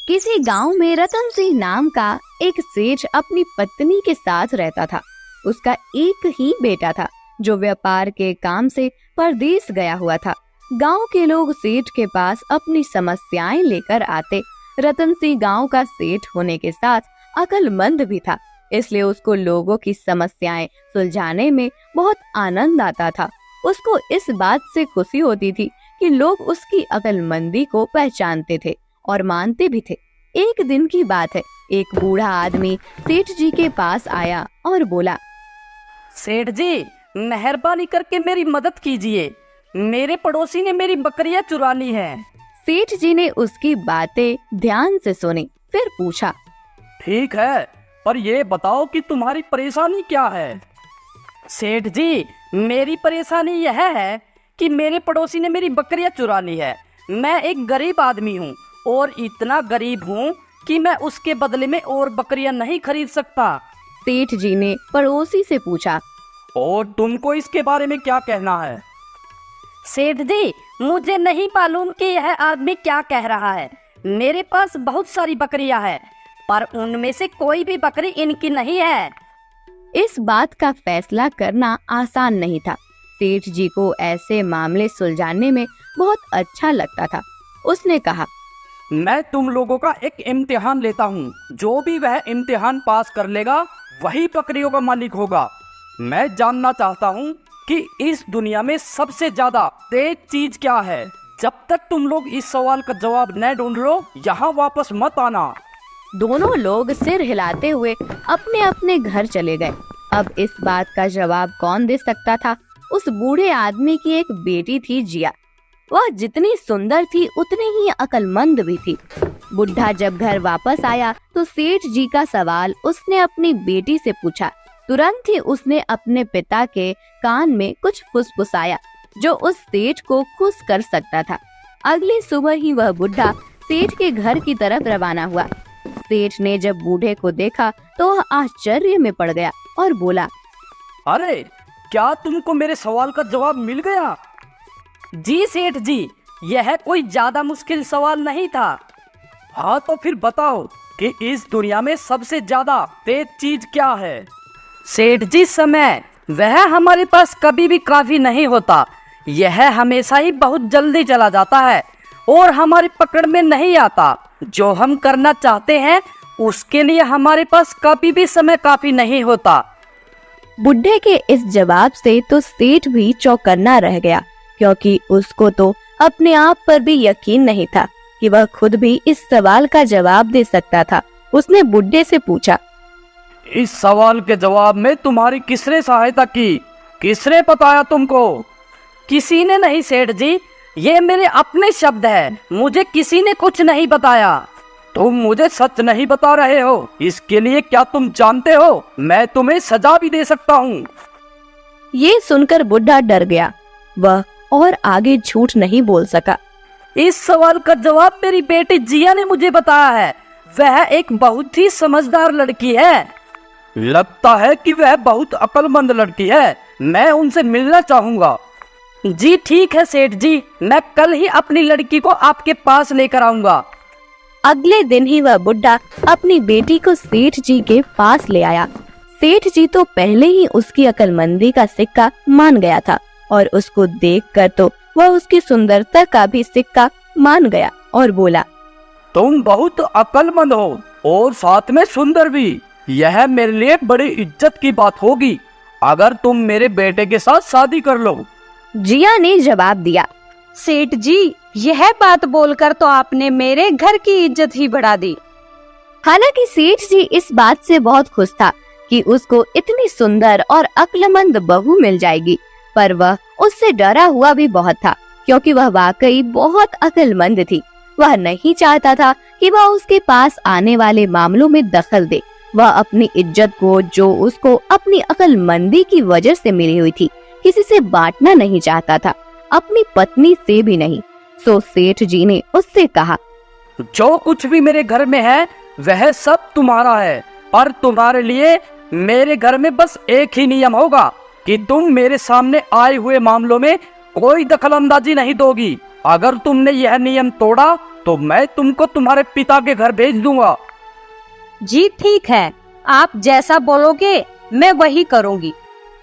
किसी गांव में रतन सिंह नाम का एक सेठ अपनी पत्नी के साथ रहता था। उसका एक ही बेटा था जो व्यापार के काम से परदेश गया हुआ था। गांव के लोग सेठ के पास अपनी समस्याएं लेकर आते। रतन सिंह गांव का सेठ होने के साथ अक्लमंद भी था, इसलिए उसको लोगों की समस्याएं सुलझाने में बहुत आनंद आता था। उसको इस बात से खुशी होती थी कि लोग उसकी अक्लमंदी को पहचानते थे और मानते भी थे। एक दिन की बात है, एक बूढ़ा आदमी सेठ जी के पास आया और बोला, सेठ जी, मेहरबानी करके मेरी मदद कीजिए। मेरे पड़ोसी ने मेरी बकरियां चुरा ली है। सेठ जी ने उसकी बातें ध्यान से सुनी, फिर पूछा, ठीक है, पर ये बताओ कि तुम्हारी परेशानी क्या है। सेठ जी, मेरी परेशानी यह है कि मेरे पड़ोसी ने मेरी बकरियां चुरा ली है। मैं एक गरीब आदमी हूँ और इतना गरीब हूँ कि मैं उसके बदले में और बकरियां नहीं खरीद सकता। सेठ जी ने पड़ोसी से पूछा, और तुमको इसके बारे में क्या कहना है। सेठ जी, मुझे नहीं मालूम कि यह आदमी क्या कह रहा है। मेरे पास बहुत सारी बकरियां हैं, पर उनमें से कोई भी बकरी इनकी नहीं है। इस बात का फैसला करना आसान नहीं था। सेठ जी को ऐसे मामले सुलझाने में बहुत अच्छा लगता था। उसने कहा, मैं तुम लोगों का एक इम्तिहान लेता हूँ। जो भी वह इम्तिहान पास कर लेगा वही बकरियों का मालिक होगा। मैं जानना चाहता हूँ कि इस दुनिया में सबसे ज्यादा तेज चीज क्या है। जब तक तुम लोग इस सवाल का जवाब न ढूंढ लो, यहाँ वापस मत आना। दोनों लोग सिर हिलाते हुए अपने अपने घर चले गए। अब इस बात का जवाब कौन दे सकता था। उस बूढ़े आदमी की एक बेटी थी, जिया। वह जितनी सुंदर थी उतनी ही अक्लमंद भी थी। बुढ़ा जब घर वापस आया तो सेठ जी का सवाल उसने अपनी बेटी से पूछा। तुरंत ही उसने अपने पिता के कान में कुछ फुसफुसाया जो उस सेठ को खुश कर सकता था। अगली सुबह ही वह बुढ़ा सेठ के घर की तरफ रवाना हुआ। सेठ ने जब बूढ़े को देखा तो वह आश्चर्य में पड़ गया और बोला, अरे, क्या तुमको मेरे सवाल का जवाब मिल गया? जी सेठ जी, यह कोई ज्यादा मुश्किल सवाल नहीं था। हाँ, तो फिर बताओ कि इस दुनिया में सबसे ज्यादा तेज चीज क्या है। सेठ जी, समय। वह हमारे पास कभी भी काफी नहीं होता। यह हमेशा ही बहुत जल्दी चला जाता है और हमारी पकड़ में नहीं आता। जो हम करना चाहते हैं उसके लिए हमारे पास कभी भी समय काफी नहीं होता। बुढ़े के इस जवाब से तो सेठ भी चौकन्ना रह गया, क्योंकि उसको तो अपने आप पर भी यकीन नहीं था कि वह खुद भी इस सवाल का जवाब दे सकता था। उसने बुढ़े से पूछा, इस सवाल के जवाब में तुम्हारी किसने सहायता की? किसने बताया तुमको? किसी ने नहीं सेठ जी, ये मेरे अपने शब्द हैं। मुझे किसी ने कुछ नहीं बताया। तुम मुझे सच नहीं बता रहे हो, इसके लिए क्या तुम जानते हो मैं तुम्हें सजा भी दे सकता हूँ। ये सुनकर बुढ़ा डर गया। वह और आगे झूठ नहीं बोल सका। इस सवाल का जवाब मेरी बेटी जिया ने मुझे बताया है। वह एक बहुत ही समझदार लड़की है। लगता है कि वह बहुत अक्लमंद लड़की है। मैं उनसे मिलना चाहूँगा। जी ठीक है सेठ जी, मैं कल ही अपनी लड़की को आपके पास लेकर आऊँगा। अगले दिन ही वह बुढ़ा अपनी बेटी को सेठ जी के पास ले आया। सेठ जी तो पहले ही उसकी अक्लमंदी का सिक्का मान गया था और उसको देखकर तो वह उसकी सुंदरता का भी सिक्का मान गया और बोला, तुम बहुत अक्लमंद हो और साथ में सुंदर भी। यह मेरे लिए बड़ी इज्जत की बात होगी अगर तुम मेरे बेटे के साथ शादी कर लो। जिया ने जवाब दिया, सेठ जी, यह बात बोलकर तो आपने मेरे घर की इज्जत ही बढ़ा दी। हालांकि सेठ जी इस बात से बहुत खुश था कि उसको इतनी सुंदर और अक्लमंद बहू मिल जाएगी, पर वह उससे डरा हुआ भी बहुत था, क्योंकि वह वाकई बहुत अक्लमंद थी। वह नहीं चाहता था कि वह उसके पास आने वाले मामलों में दखल दे। वह अपनी इज्जत को, जो उसको अपनी अक्लमंदी की वजह से मिली हुई थी, किसी से बांटना नहीं चाहता था, अपनी पत्नी से भी नहीं। सो सेठ जी ने उससे कहा, जो कुछ भी मेरे घर में है वह सब तुम्हारा है, पर तुम्हारे लिए मेरे घर में बस एक ही नियम होगा कि तुम मेरे सामने आए हुए मामलों में कोई दखलंदाजी नहीं दोगी। अगर तुमने यह नियम तोड़ा तो मैं तुमको तुम्हारे पिता के घर भेज दूंगा। जी ठीक है, आप जैसा बोलोगे मैं वही करूँगी।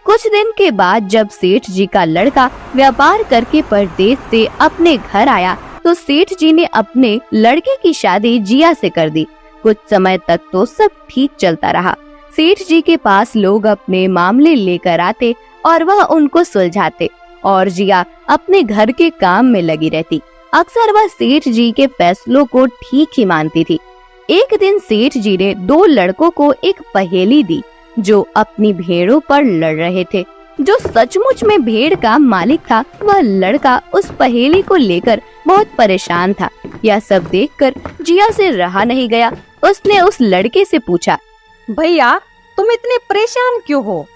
कुछ दिन के बाद जब सेठ जी का लड़का व्यापार करके परदेश से अपने घर आया तो सेठ जी ने अपने लड़के की शादी जिया से कर दी। कुछ समय तक तो सब ठीक चलता रहा। सेठ जी के पास लोग अपने मामले लेकर आते और वह उनको सुलझाते और जिया अपने घर के काम में लगी रहती। अक्सर वह सेठ जी के फैसलों को ठीक ही मानती थी। एक दिन सेठ जी ने दो लड़कों को एक पहेली दी जो अपनी भेड़ों पर लड़ रहे थे। जो सचमुच में भेड़ का मालिक था, वह लड़का उस पहेली को लेकर बहुत परेशान था। यह सब देखकर जिया से रहा नहीं गया। उसने उस लड़के से पूछा, भैया तुम इतने परेशान क्यों हो?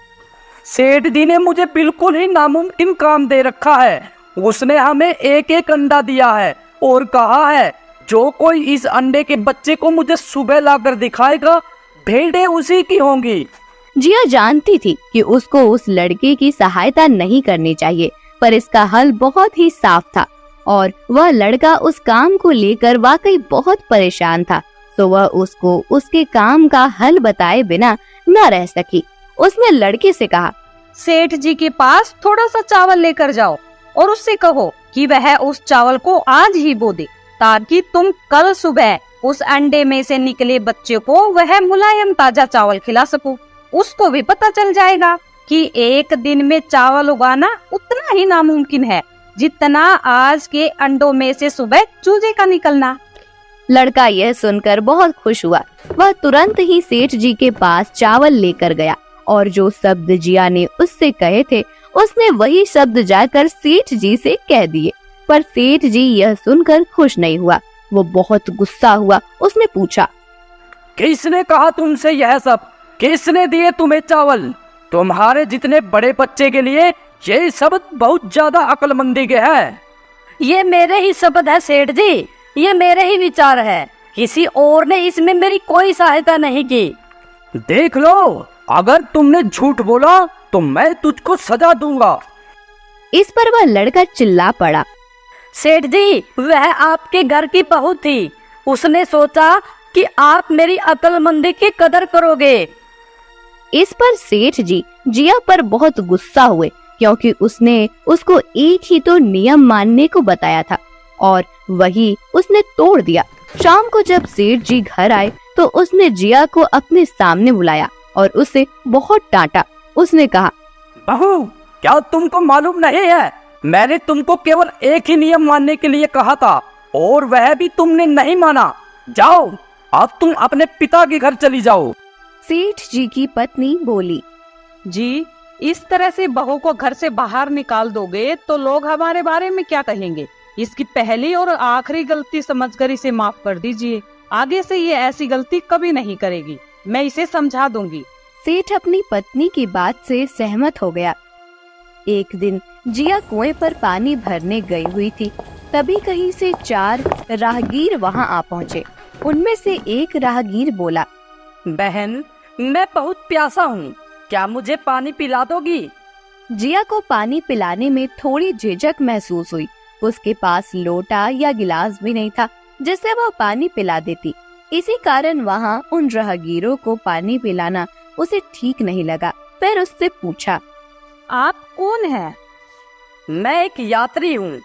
सेठ जी ने मुझे बिल्कुल ही नामुमकिन काम दे रखा है। उसने हमें एक एक अंडा दिया है और कहा है जो कोई इस अंडे के बच्चे को मुझे सुबह लाकर दिखाएगा, भेड़ें उसी की होंगी। जिया जानती थी कि उसको उस लड़के की सहायता नहीं करनी चाहिए, पर इसका हल बहुत ही साफ था और वह लड़का उस काम को लेकर वाकई बहुत परेशान था। तो वह उसको उसके काम का हल बताए बिना न रह सकी। उसने लड़के से कहा, सेठ जी के पास थोड़ा सा चावल लेकर जाओ और उससे कहो कि वह उस चावल को आज ही बो दे, ताकि तुम कल सुबह उस अंडे में से निकले बच्चे को वह मुलायम ताजा चावल खिला सको। उसको भी पता चल जाएगा कि एक दिन में चावल उगाना उतना ही नामुमकिन है जितना आज के अंडों में से सुबह चूजे का निकलना। लड़का यह सुनकर बहुत खुश हुआ। वह तुरंत ही सेठ जी के पास चावल लेकर गया और जो शब्द जिया ने उससे कहे थे उसने वही शब्द जाकर सेठ जी से कह दिए। पर सेठ जी यह सुनकर खुश नहीं हुआ। वो बहुत गुस्सा हुआ। उसने पूछा, किसने कहा तुमसे यह सब? किसने दिए तुम्हें चावल? तुम्हारे जितने बड़े बच्चे के लिए ये शब्द बहुत ज्यादा अक्लमंदी के हैं। ये मेरे ही शब्द है सेठ जी, ये मेरे ही विचार है। किसी और ने इसमें मेरी कोई सहायता नहीं की। देख लो, अगर तुमने झूठ बोला तो मैं तुझको सजा दूंगा। इस पर वह लड़का चिल्ला पड़ा, सेठ जी, वह आपके घर की बहू थी। उसने सोचा कि आप मेरी अक्लमंदी की कदर करोगे। इस पर सेठ जी जिया पर बहुत गुस्सा हुए क्योंकि उसने उसको एक ही तो नियम मानने को बताया था और वही उसने तोड़ दिया। शाम को जब सेठ जी घर आए तो उसने जिया को अपने सामने बुलाया और उसे बहुत डांटा। उसने कहा, बहू, क्या तुमको मालूम नहीं है? मैंने तुमको केवल एक ही नियम मानने के लिए कहा था और वह भी तुमने नहीं माना। जाओ, अब तुम अपने पिता के घर चली जाओ। सेठ जी की पत्नी बोली, जी, इस तरह से बहू को घर से बाहर निकाल दोगे तो लोग हमारे बारे में क्या कहेंगे? इसकी पहली और आखिरी गलती समझकर इसे माफ कर दीजिए। आगे से ये ऐसी गलती कभी नहीं करेगी। मैं इसे समझा दूंगी। सेठ अपनी पत्नी की बात से सहमत हो गया। एक दिन जिया कुएं पर पानी भरने गई हुई थी। तभी कहीं से 4 राहगीर वहां आ पहुँचे। उनमें से एक राहगीर बोला, बहन, मैं बहुत प्यासा हूँ, क्या मुझे पानी पिला दोगी? जिया को पानी पिलाने में थोड़ी झिझक महसूस हुई। उसके पास लोटा या गिलास भी नहीं था जिससे वह पानी पिला देती। इसी कारण वहाँ उन राहगीरों को पानी पिलाना उसे ठीक नहीं लगा। फिर उससे पूछा, आप कौन हैं? मैं एक यात्री हूँ।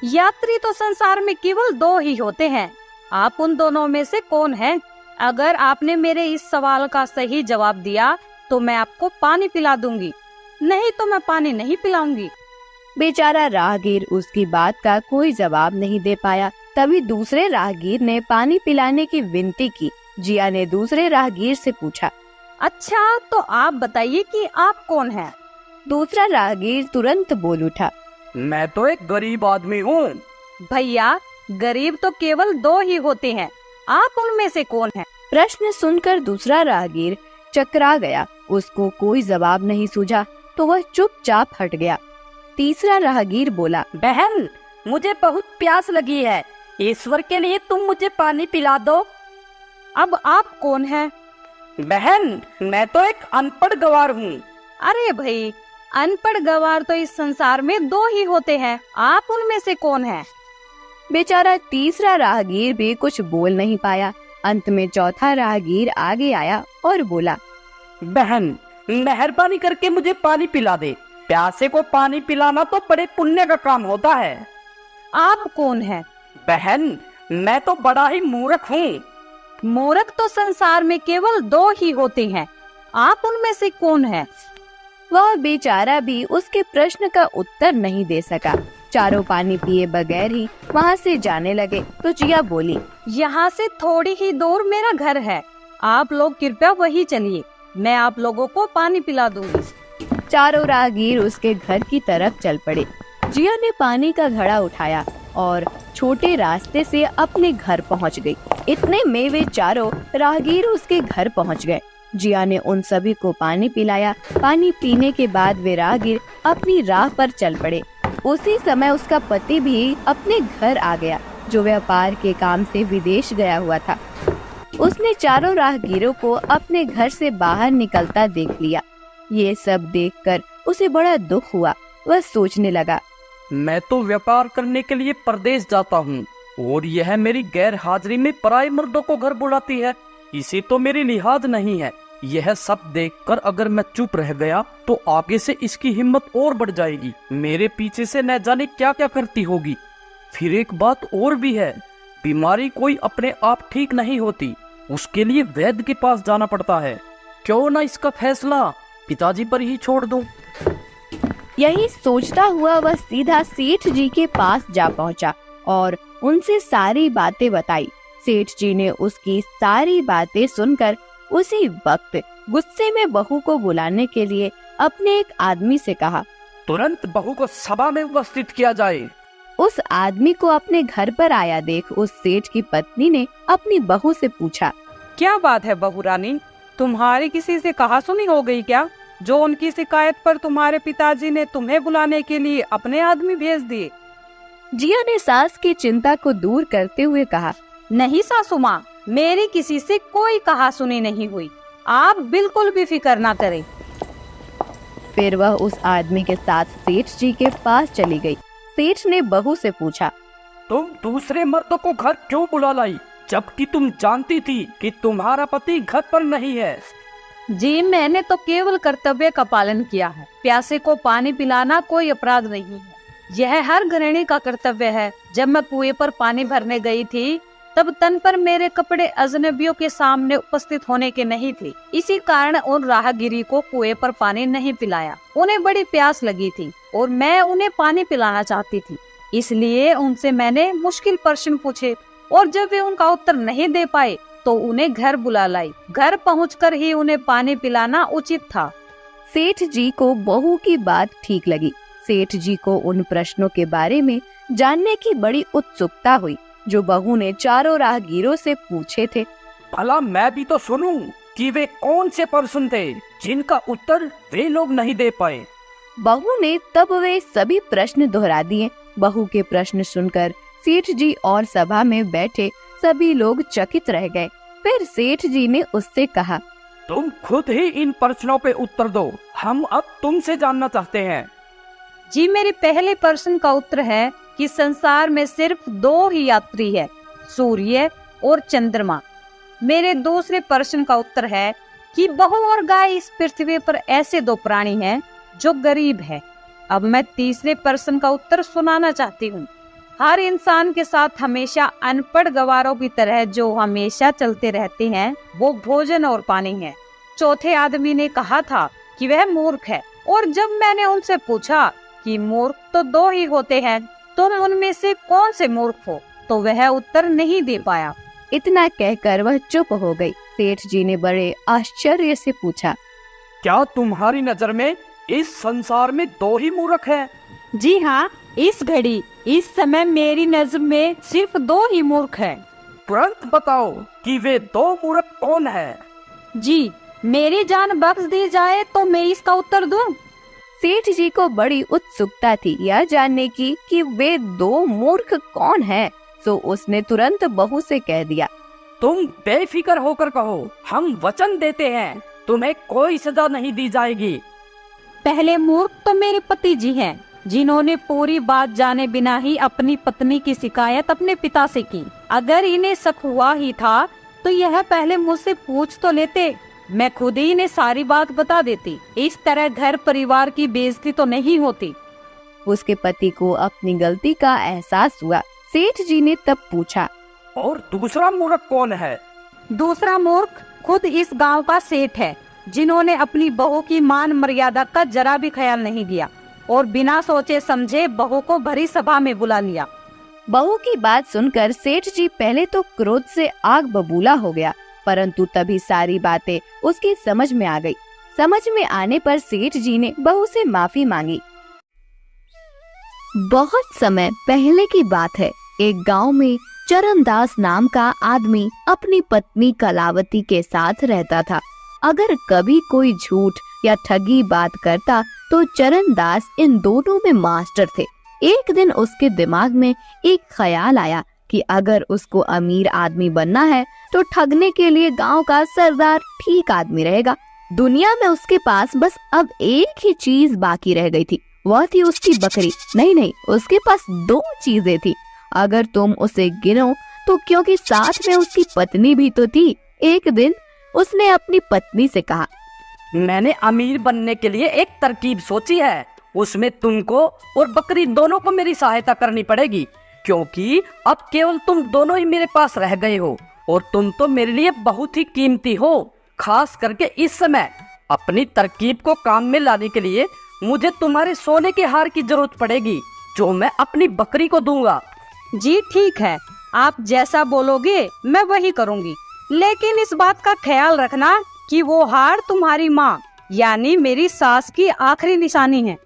यात्री तो संसार में केवल 2 ही होते हैं। आप उन दोनों में से कौन हैं? अगर आपने मेरे इस सवाल का सही जवाब दिया तो मैं आपको पानी पिला दूंगी, नहीं तो मैं पानी नहीं पिलाऊंगी। बेचारा राहगीर उसकी बात का कोई जवाब नहीं दे पाया। तभी दूसरे राहगीर ने पानी पिलाने की विनती की। जिया ने दूसरे राहगीर से पूछा, अच्छा, तो आप बताइए कि आप कौन हैं? दूसरा राहगीर तुरंत बोल उठा, मैं तो एक गरीब आदमी हूँ। भैया, गरीब तो केवल 2 ही होते हैं। आप उनमें से कौन हैं? प्रश्न सुनकर दूसरा राहगीर चकरा गया। उसको कोई जवाब नहीं सूझा तो वह चुपचाप हट गया। तीसरा राहगीर बोला, बहन, मुझे बहुत प्यास लगी है। ईश्वर के लिए तुम मुझे पानी पिला दो। अब आप कौन हैं? बहन, मैं तो एक अनपढ़ गवार हूँ। अरे भाई, अनपढ़ गवार तो इस संसार में 2 ही होते हैं। आप उनमें से कौन हैं? बेचारा तीसरा राहगीर भी कुछ बोल नहीं पाया। अंत में चौथा राहगीर आगे आया और बोला, बहन, मेहरबानी करके मुझे पानी पिला दे। प्यासे को पानी पिलाना तो बड़े पुण्य का काम होता है। आप कौन है? बहन, मैं तो बड़ा ही मूर्ख हूँ। मूर्ख तो संसार में केवल 2 ही होते हैं, आप उनमें से कौन है? वह बेचारा भी उसके प्रश्न का उत्तर नहीं दे सका। चारों पानी पिए बगैर ही वहाँ से जाने लगे तो जिया बोली, यहाँ से थोड़ी ही दूर मेरा घर है, आप लोग कृपया वही चलिए, मैं आप लोगों को पानी पिला दूंगी। चारों राहगीर उसके घर की तरफ चल पड़े। जिया ने पानी का घड़ा उठाया और छोटे रास्ते से अपने घर पहुंच गई। इतने में वे चारों राहगीर उसके घर पहुंच गए। जिया ने उन सभी को पानी पिलाया। पानी पीने के बाद वे राहगीर अपनी राह पर चल पड़े। उसी समय उसका पति भी अपने घर आ गया, जो व्यापार के काम से विदेश गया हुआ था। उसने चारों राहगीरों को अपने घर से बाहर निकलता देख लिया। ये सब देखकर उसे बड़ा दुख हुआ। वह सोचने लगा, मैं तो व्यापार करने के लिए परदेश जाता हूँ और यह मेरी गैर हाजिरी में पराये मर्दों को घर बुलाती है। इसे तो मेरी लिहाज नहीं है। यह सब देखकर अगर मैं चुप रह गया तो आगे से इसकी हिम्मत और बढ़ जाएगी। मेरे पीछे से न जाने क्या क्या करती होगी। फिर एक बात और भी है, बीमारी कोई अपने आप ठीक नहीं होती, उसके लिए वैद्य के पास जाना पड़ता है। क्यों ना इसका फैसला पिताजी पर ही छोड़ दूं। यही सोचता हुआ वह सीधा सेठ जी के पास जा पहुंचा और उनसे सारी बातें बताई। सेठ जी ने उसकी सारी बातें सुनकर उसी वक्त गुस्से में बहू को बुलाने के लिए अपने एक आदमी से कहा, तुरंत बहू को सभा में उपस्थित किया जाए। उस आदमी को अपने घर पर आया देख उस सेठ की पत्नी ने अपनी बहू से पूछा, क्या बात है बहू रानी, तुम्हारी किसी से कहा सुनी हो गई क्या, जो उनकी शिकायत पर तुम्हारे पिताजी ने तुम्हें बुलाने के लिए अपने आदमी भेज दिए? जिया ने सास की चिंता को दूर करते हुए कहा, नहीं सासू माँ, मेरी किसी से कोई कहा सुनी नहीं हुई, आप बिल्कुल भी फिक्र ना करें। फिर वह उस आदमी के साथ सेठ जी के पास चली गई। सेठ ने बहू से पूछा, तुम दूसरे मर्दों को घर क्यों बुला लाई, जबकि तुम जानती थी कि तुम्हारा पति घर पर नहीं है? जी, मैंने तो केवल कर्तव्य का पालन किया है। प्यासे को पानी पिलाना कोई अपराध नहीं है, यह हर गृहिणी का कर्तव्य है। जब मैं कुएं पर पानी भरने गई थी तब तन पर मेरे कपड़े अजनबियों के सामने उपस्थित होने के नहीं थे, इसी कारण उन राहगीरी को कुएं पर पानी नहीं पिलाया। उन्हें बड़ी प्यास लगी थी और मैं उन्हें पानी पिलाना चाहती थी, इसलिए उनसे मैंने मुश्किल प्रश्न पूछे और जब वे उनका उत्तर नहीं दे पाए तो उन्हें घर बुला लाई। घर पहुंचकर ही उन्हें पानी पिलाना उचित था। सेठ जी को बहू की बात ठीक लगी। सेठ जी को उन प्रश्नों के बारे में जानने की बड़ी उत्सुकता हुई जो बहू ने चारों राहगीरों से पूछे थे। भला मैं भी तो सुनूं कि वे कौन से प्रश्न थे जिनका उत्तर वे लोग नहीं दे पाए। बहू ने तब वे सभी प्रश्न दोहरा दिए। बहू के प्रश्न सुनकर सेठ जी और सभा में बैठे सभी लोग चकित रह गए। फिर सेठ जी ने उससे कहा, तुम खुद ही इन प्रश्नों पे उत्तर दो, हम अब तुमसे जानना चाहते हैं। जी, मेरे पहले प्रश्न का उत्तर है कि संसार में सिर्फ 2 ही यात्री है, सूर्य और चंद्रमा। मेरे दूसरे प्रश्न का उत्तर है कि बहू और गाय इस पृथ्वी पर ऐसे 2 प्राणी हैं जो गरीब है। अब मैं तीसरे प्रश्न का उत्तर सुनाना चाहती हूँ। हर इंसान के साथ हमेशा अनपढ़ गवारों की तरह जो हमेशा चलते रहते हैं वो भोजन और पानी है। चौथे आदमी ने कहा था कि वह मूर्ख है और जब मैंने उनसे पूछा कि मूर्ख तो 2 ही होते हैं, तुम उनमें से कौन से मूर्ख हो, तो वह उत्तर नहीं दे पाया। इतना कहकर वह चुप हो गई। सेठ जी ने बड़े आश्चर्य से पूछा, क्या तुम्हारी नजर में इस संसार में 2 ही मूर्ख हैं? जी हाँ, इस घड़ी इस समय मेरी नजर में सिर्फ 2 ही मूर्ख हैं। तुरंत बताओ कि वे 2 मूर्ख कौन हैं? जी, मेरी जान बख्श दी जाए तो मैं इसका उत्तर दूं। सेठ जी को बड़ी उत्सुकता थी यह जानने की कि वे 2 मूर्ख कौन हैं, तो उसने तुरंत बहू से कह दिया, तुम बेफिक्र होकर कहो, हम वचन देते हैं तुम्हें कोई सजा नहीं दी जाएगी। पहले मूर्ख तो मेरे पति जी हैं, जिन्होंने पूरी बात जाने बिना ही अपनी पत्नी की शिकायत अपने पिता से की। अगर इन्हें शक हुआ ही था तो यह पहले मुझसे पूछ तो लेते, मैं खुद ही इन्हें सारी बात बता देती। इस तरह घर परिवार की बेइज्जती तो नहीं होती। उसके पति को अपनी गलती का एहसास हुआ। सेठ जी ने तब पूछा, और दूसरा मूर्ख कौन है? दूसरा मूर्ख खुद इस गांव का सेठ है, जिन्होंने अपनी बहू की मान मर्यादा का जरा भी ख्याल नहीं किया और बिना सोचे समझे बहू को भरी सभा में बुला लिया। बहू की बात सुनकर सेठ जी पहले तो क्रोध से आग बबूला हो गया, परंतु तभी सारी बातें उसकी समझ में आ गई। समझ में आने पर सेठ जी ने बहू से माफी मांगी। बहुत समय पहले की बात है। एक गांव में चरणदास नाम का आदमी अपनी पत्नी कलावती के साथ रहता था। अगर कभी कोई झूठ या ठगी बात करता तो चरणदास इन दोनों में मास्टर थे। एक दिन उसके दिमाग में एक ख्याल आया कि अगर उसको अमीर आदमी बनना है तो ठगने के लिए गांव का सरदार ठीक आदमी रहेगा। दुनिया में उसके पास बस अब एक ही चीज बाकी रह गई थी, वह थी उसकी बकरी। नहीं, उसके पास दो चीजें थी। अगर तुम उसे गिनो तो क्योंकि साथ में उसकी पत्नी भी तो थी। एक दिन उसने अपनी पत्नी से कहा, मैंने अमीर बनने के लिए एक तरकीब सोची है। उसमें तुमको और बकरी दोनों को मेरी सहायता करनी पड़ेगी, क्योंकि अब केवल तुम दोनों ही मेरे पास रह गए हो और तुम तो मेरे लिए बहुत ही कीमती हो। खास करके इस समय अपनी तरकीब को काम में लाने के लिए मुझे तुम्हारे सोने के हार की जरूरत पड़ेगी, जो मैं अपनी बकरी को दूंगा। जी ठीक है, आप जैसा बोलोगे मैं वही करूंगी, लेकिन इस बात का ख्याल रखना कि वो हार तुम्हारी माँ यानी मेरी सास की आखिरी निशानी है।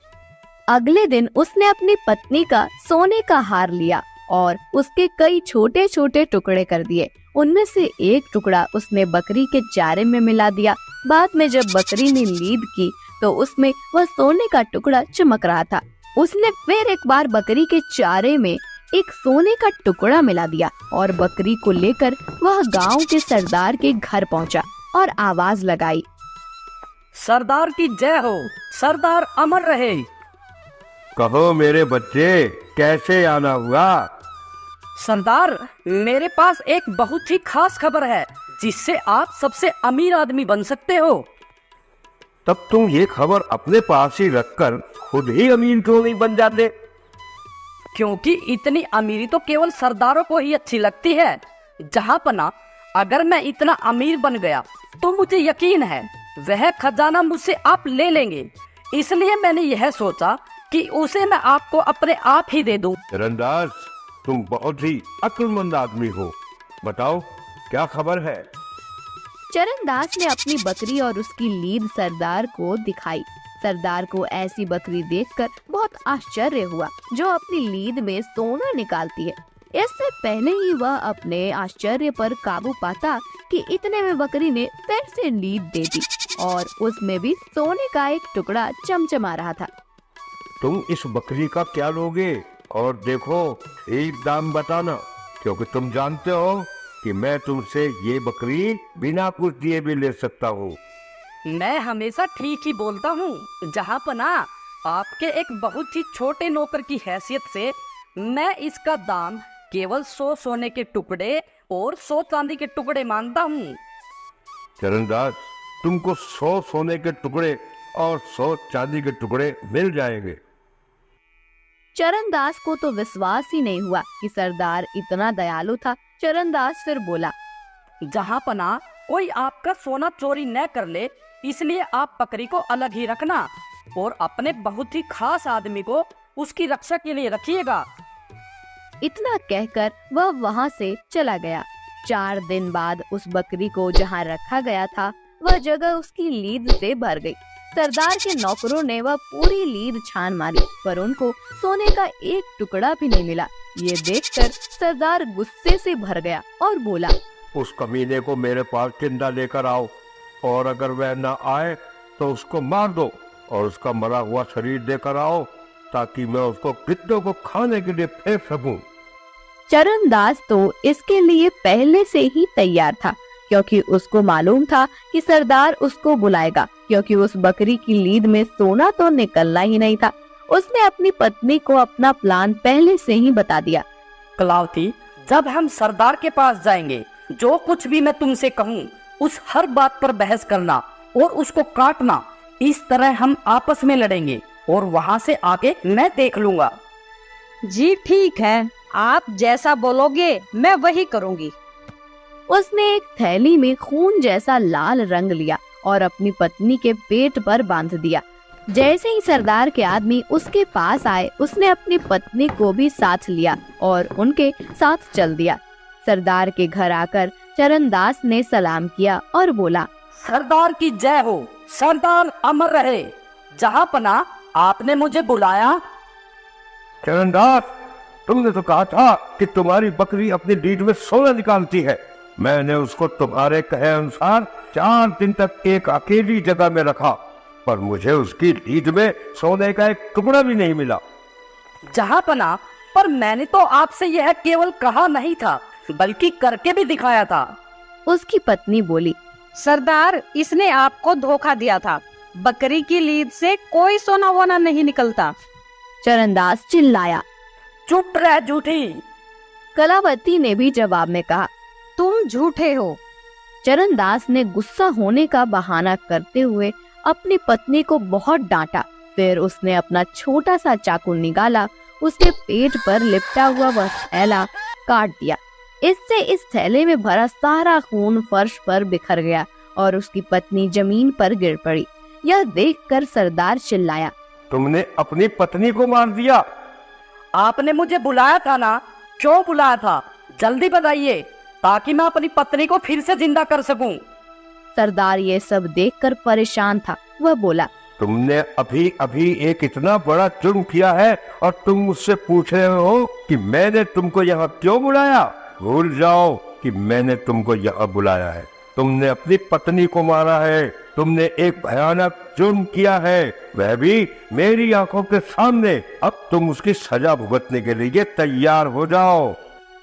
अगले दिन उसने अपनी पत्नी का सोने का हार लिया और उसके कई छोटे छोटे टुकड़े कर दिए। उनमें से एक टुकड़ा उसने बकरी के चारे में मिला दिया। बाद में जब बकरी ने लीद की तो उसमें वह सोने का टुकड़ा चमक रहा था। उसने फिर एक बार बकरी के चारे में एक सोने का टुकड़ा मिला दिया और बकरी को लेकर वह गांव के सरदार के घर पहुंचा और आवाज लगाई, सरदार की जय हो, सरदार अमर रहे। कहो मेरे बच्चे, कैसे आना हुआ? सरदार, मेरे पास एक बहुत ही खास खबर है जिससे आप सबसे अमीर आदमी बन सकते हो। तब तुम ये खबर अपने पास ही रखकर खुद ही अमीर क्यों नहीं बन जाते? क्योंकि इतनी अमीरी तो केवल सरदारों को ही अच्छी लगती है। जहांपना, अगर मैं इतना अमीर बन गया तो मुझे यकीन है वह खजाना मुझसे आप ले लेंगे। इसलिए मैंने यह सोचा कि उसे मैं आपको अपने आप ही दे दूं। चरणदास, तुम बहुत ही अक्लमंद आदमी हो। बताओ क्या खबर है? चरणदास ने अपनी बकरी और उसकी लीद सरदार को दिखाई। सरदार को ऐसी बकरी देखकर बहुत आश्चर्य हुआ जो अपनी लीद में सोना निकालती है। इससे पहले ही वह अपने आश्चर्य पर काबू पाता कि इतने में बकरी ने फिर से लीद दे दी और उसमें भी सोने का एक टुकड़ा चमचमा रहा था। तुम इस बकरी का क्या लोगे? और देखो, एक दाम बताना, क्योंकि तुम जानते हो कि मैं तुमसे ये बकरी बिना कुछ दिए भी ले सकता हूँ। मैं हमेशा ठीक ही बोलता हूँ। जहांपना, आपके एक बहुत ही छोटे नौकर की हैसियत से मैं इसका दाम केवल 100 सोने के टुकड़े और 100 चांदी के टुकड़े मानता हूँ। चरणदास, तुमको 100 सोने के टुकड़े और 100 चांदी के टुकड़े मिल जाएंगे। चरणदास को तो विश्वास ही नहीं हुआ कि सरदार इतना दयालु था। चरणदास फिर बोला, जहांपना, कोई आपका सोना चोरी न कर ले, इसलिए आप बकरी को अलग ही रखना और अपने बहुत ही खास आदमी को उसकी रक्षा के लिए रखिएगा। इतना कहकर वह वहाँ से चला गया। 4 दिन बाद उस बकरी को जहाँ रखा गया था वह जगह उसकी लीद से भर गई। सरदार के नौकरों ने वह पूरी लीद छान मारी, पर उनको सोने का एक टुकड़ा भी नहीं मिला। ये देखकर सरदार गुस्से से भर गया और बोला, उस कमीने को मेरे पास जिंदा लेकर आओ, और अगर वह न आए तो उसको मार दो और उसका मरा हुआ शरीर देकर आओ, ताकि मैं उसको गिद्धों को खाने के लिए फेंक सकूं। चरणदास तो इसके लिए पहले से ही तैयार था, क्योंकि उसको मालूम था कि सरदार उसको बुलाएगा, क्योंकि उस बकरी की लीद में सोना तो निकलना ही नहीं था। उसने अपनी पत्नी को अपना प्लान पहले से ही बता दिया। कलावती, जब हम सरदार के पास जाएंगे, जो कुछ भी मैं तुमसे कहूँ उस हर बात पर बहस करना और उसको काटना। इस तरह हम आपस में लड़ेंगे और वहाँ से आके मैं देख लूंगा। जी ठीक है, आप जैसा बोलोगे मैं वही करूँगी। उसने एक थैली में खून जैसा लाल रंग लिया और अपनी पत्नी के पेट पर बांध दिया। जैसे ही सरदार के आदमी उसके पास आए, उसने अपनी पत्नी को भी साथ लिया और उनके साथ चल दिया। सरदार के घर आकर चरणदास ने सलाम किया और बोला, सरदार की जय हो, सरदार अमर रहे। जहाँपना, आपने मुझे बुलाया? चरणदास, तुमने तो कहा था कि तुम्हारी बकरी अपनी लीद में सोना निकालती है। मैंने उसको तुम्हारे कहे अनुसार 4 दिन तक एक अकेली जगह में रखा, पर मुझे उसकी लीद में सोने का एक टुकड़ा भी नहीं मिला। जहाँपना, पर मैंने तो आपसे यह केवल कहा नहीं था, बल्कि करके भी दिखाया था। उसकी पत्नी बोली, सरदार, इसने आपको धोखा दिया था। बकरी की लीद से कोई सोना वोना नहीं निकलता। चरणदास चिल्लाया। चुप रह झूठी। कलावती ने भी जवाब में कहा, तुम झूठे हो। चरणदास ने गुस्सा होने का बहाना करते हुए अपनी पत्नी को बहुत डांटा। फिर उसने अपना छोटा सा चाकू निकाला, उसके पेट पर लिपटा हुआ वह थैला काट दिया। इससे इस थैले में भरा सारा खून फर्श पर बिखर गया और उसकी पत्नी जमीन पर गिर पड़ी। यह देखकर सरदार चिल्लाया, तुमने अपनी पत्नी को मार दिया? आपने मुझे बुलाया था ना? क्यों बुलाया था? जल्दी बताइए, ताकि मैं अपनी पत्नी को फिर से जिंदा कर सकूं। सरदार ये सब देखकर परेशान था। वह बोला, तुमने अभी अभी एक इतना बड़ा जुर्म किया है और तुम मुझसे पूछ रहे हो कि मैंने तुमको यहाँ क्यों बुलाया? भूल जाओ कि मैंने तुमको यहाँ बुलाया है। तुमने अपनी पत्नी को मारा है। तुमने एक भयानक जुर्म किया है, वह भी मेरी आंखों के सामने। अब तुम उसकी सजा भुगतने के लिए तैयार हो जाओ।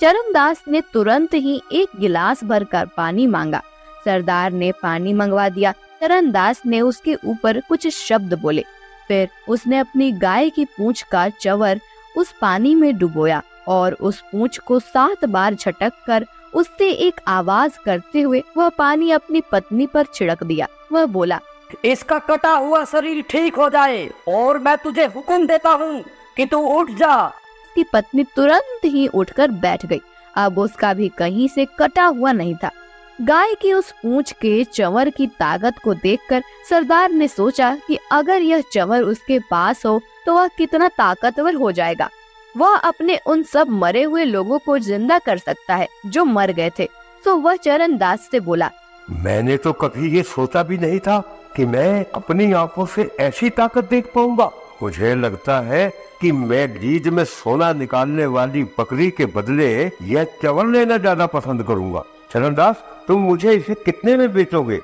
चरणदास ने तुरंत ही एक गिलास भरकर पानी मांगा। सरदार ने पानी मंगवा दिया। चरणदास ने उसके ऊपर कुछ शब्द बोले। फिर उसने अपनी गाय की पूंछ का चवर उस पानी में डुबोया और उस पूंछ को 7 बार झटक कर उससे एक आवाज करते हुए वह पानी अपनी पत्नी पर छिड़क दिया। वह बोला, इसका कटा हुआ शरीर ठीक हो जाए और मैं तुझे हुक्म देता हूँ कि तू उठ जा। उसकी पत्नी तुरंत ही उठकर बैठ गई। अब उसका भी कहीं से कटा हुआ नहीं था। गाय की उस पूंछ के चंवर की ताकत को देखकर सरदार ने सोचा कि अगर यह चंवर उसके पास हो तो वह कितना ताकतवर हो जाएगा। वह अपने उन सब मरे हुए लोगों को जिंदा कर सकता है जो मर गए थे। तो वह चरणदास से बोला, मैंने तो कभी ये सोचा भी नहीं था कि मैं अपनी आंखों से ऐसी ताकत देख पाऊंगा। मुझे लगता है कि मैं लीद में सोना निकालने वाली बकरी के बदले यह चंवर लेना ज्यादा पसंद करूंगा। चरणदास, तुम मुझे इसे कितने में बेचोगे?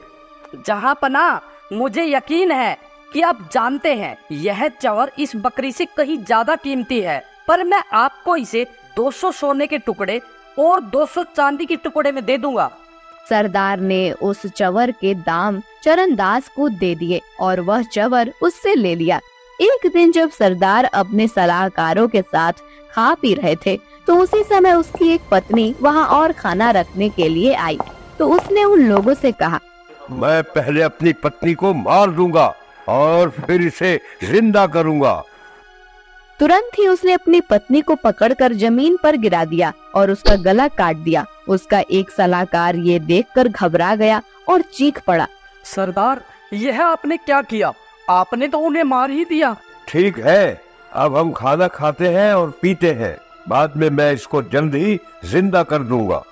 जहाँपना, मुझे यकीन है कि आप जानते हैं यह चंवर इस बकरी से कहीं ज्यादा कीमती है, पर मैं आपको इसे 200 सोने के टुकड़े और 200 चांदी के टुकड़े में दे दूंगा। सरदार ने उस चंवर के दाम चरणदास को दे दिए और वह चंवर उससे ले लिया। एक दिन जब सरदार अपने सलाहकारों के साथ खा पी रहे थे तो उसी समय उसकी एक पत्नी वहां और खाना रखने के लिए आई। तो उसने उन लोगों से कहा, मैं पहले अपनी पत्नी को मार दूंगा और फिर इसे जिंदा करूंगा। तुरंत ही उसने अपनी पत्नी को पकड़कर जमीन पर गिरा दिया और उसका गला काट दिया। उसका एक सलाहकार ये देखकर घबरा गया और चीख पड़ा, सरदार, यह आपने क्या किया? आपने तो उन्हें मार ही दिया। ठीक है, अब हम खाना खाते हैं और पीते हैं। बाद में मैं इसको जल्द ही जिंदा कर दूंगा।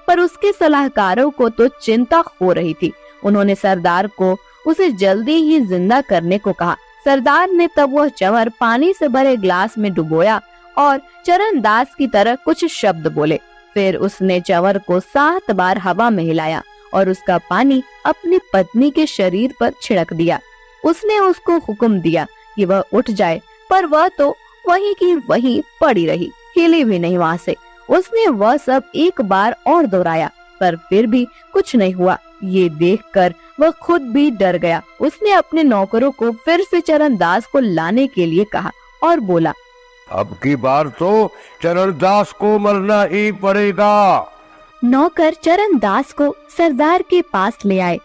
पर उसके सलाहकारों को तो चिंता हो रही थी। उन्होंने सरदार को उसे जल्दी ही जिंदा करने को कहा। सरदार ने तब वह चंवर पानी से भरे ग्लास में डुबोया और चरणदास की तरह कुछ शब्द बोले। फिर उसने चंवर को 7 बार हवा में हिलाया और उसका पानी अपनी पत्नी के शरीर पर छिड़क दिया। उसने उसको हुक्म दिया कि वह उठ जाए, पर वह तो वहीं की वहीं पड़ी रही, हिली भी नहीं वहां से। उसने वह सब एक बार और दोहराया पर फिर भी कुछ नहीं हुआ। ये देखकर वह खुद भी डर गया। उसने अपने नौकरों को फिर से चरणदास को लाने के लिए कहा और बोला, अब की बार तो चरणदास को मरना ही पड़ेगा। नौकर चरणदास को सरदार के पास ले आए।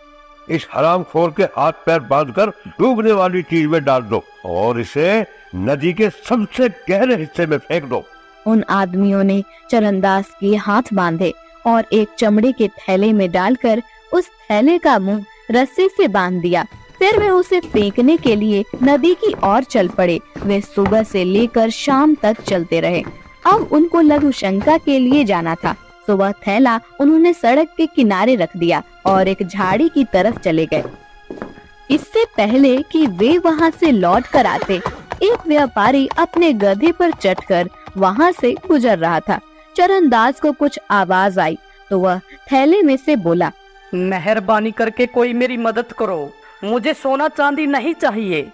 इस हरामखोर के हाथ पैर बांधकर डूबने वाली चीज में डाल दो और इसे नदी के सबसे गहरे हिस्से में फेंक दो। उन आदमियों ने चरणदास के हाथ बांधे और एक चमड़े के थैले में डालकर उस थैले का मुंह रस्सी से बांध दिया। फिर वे उसे फेंकने के लिए नदी की ओर चल पड़े। वे सुबह से लेकर शाम तक चलते रहे। अब उनको लघु शंका के लिए जाना था, तो वह थैला उन्होंने सड़क के किनारे रख दिया और एक झाड़ी की तरफ चले गए। इससे पहले कि वे वहां से लौट कर आते, एक व्यापारी अपने गधे पर चढ़कर वहां से गुजर रहा था। चरणदास को कुछ आवाज आई तो वह थैले में से बोला, मेहरबानी करके कोई मेरी मदद करो, मुझे सोना चांदी नहीं चाहिए।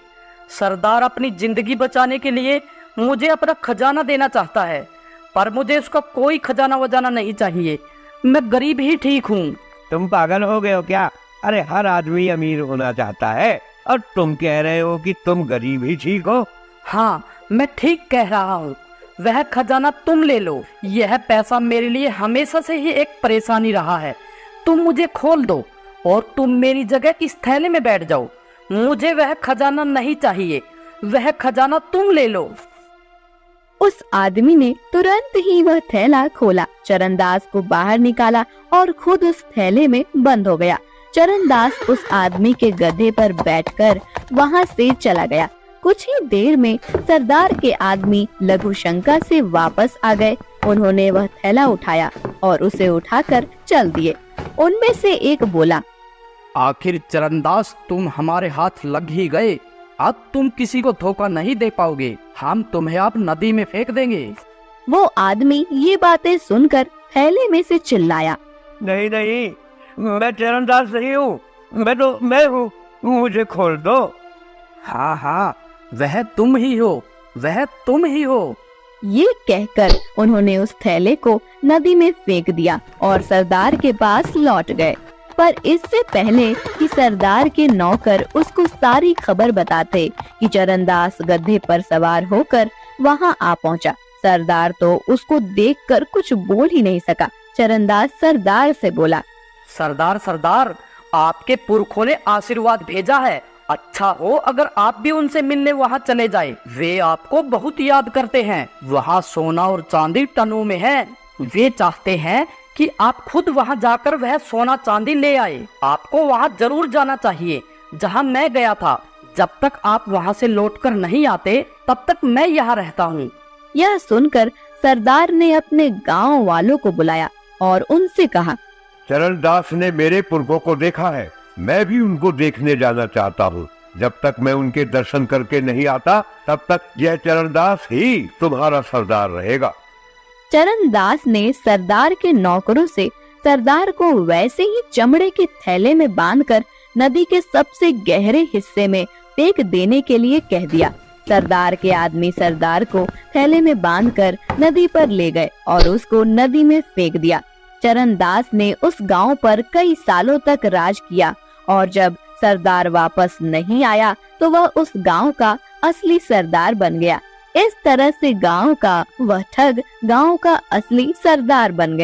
सरदार अपनी जिंदगी बचाने के लिए मुझे अपना खजाना देना चाहता है, पर मुझे उसका कोई खजाना वजाना नहीं चाहिए। मैं गरीब ही ठीक हूँ। तुम पागल हो गए हो क्या? अरे हर आदमी अमीर होना चाहता है और तुम कह रहे हो कि तुम गरीब ही ठीक हो। हाँ, मैं ठीक कह रहा हूँ। वह खजाना तुम ले लो। यह पैसा मेरे लिए हमेशा से ही एक परेशानी रहा है। तुम मुझे खोल दो और तुम मेरी जगह इस थैले में बैठ जाओ। मुझे वह खजाना नहीं चाहिए, वह खजाना तुम ले लो। उस आदमी ने तुरंत ही वह थैला खोला, चरणदास को बाहर निकाला और खुद उस थैले में बंद हो गया। चरणदास उस आदमी के गधे पर बैठकर वहां से चला गया। कुछ ही देर में सरदार के आदमी लघु शंका से वापस आ गए। उन्होंने वह थैला उठाया और उसे उठाकर चल दिए। उनमें से एक बोला, आखिर चरणदास तुम हमारे हाथ लग ही गए। अब तुम किसी को धोखा नहीं दे पाओगे। हम तुम्हें अब नदी में फेंक देंगे। वो आदमी ये बातें सुनकर थैले में से चिल्लाया, नहीं नहीं, मैं चरणदास नहीं हूँ, मैं हूँ, मुझे खोल दो। हाँ हाँ, वह तुम ही हो, वह तुम ही हो। ये कहकर उन्होंने उस थैले को नदी में फेंक दिया और सरदार के पास लौट गए। पर इससे पहले कि सरदार के नौकर उसको सारी खबर बताते कि चरणदास गधे पर सवार होकर वहां आ पहुंचा, सरदार तो उसको देखकर कुछ बोल ही नहीं सका। चरणदास सरदार से बोला, सरदार सरदार, आपके पुरखों ने आशीर्वाद भेजा है। अच्छा हो अगर आप भी उनसे मिलने वहाँ चले जाए। वे आपको बहुत याद करते हैं। वहाँ सोना और चांदी टनों में है। वे चाहते हैं कि आप खुद वहाँ जाकर वह सोना चांदी ले आए। आपको वहाँ जरूर जाना चाहिए जहाँ मैं गया था। जब तक आप वहाँ से लौटकर नहीं आते तब तक मैं यहाँ रहता हूँ। यह सुनकर सरदार ने अपने गांव वालों को बुलाया और उनसे कहा, चरणदास ने मेरे पुरखों को देखा है, मैं भी उनको देखने जाना चाहता हूँ। जब तक मैं उनके दर्शन करके नहीं आता तब तक यह चरणदास ही तुम्हारा सरदार रहेगा। चरणदास ने सरदार के नौकरों से सरदार को वैसे ही चमड़े के थैले में बांधकर नदी के सबसे गहरे हिस्से में फेंक देने के लिए कह दिया। सरदार के आदमी सरदार को थैले में बांधकर नदी पर ले गए और उसको नदी में फेंक दिया। चरणदास ने उस गांव पर कई सालों तक राज किया और जब सरदार वापस नहीं आया तो वह उस गांव का असली सरदार बन गया। इस तरह से गांव का वह ठग गांव का असली सरदार बन गया।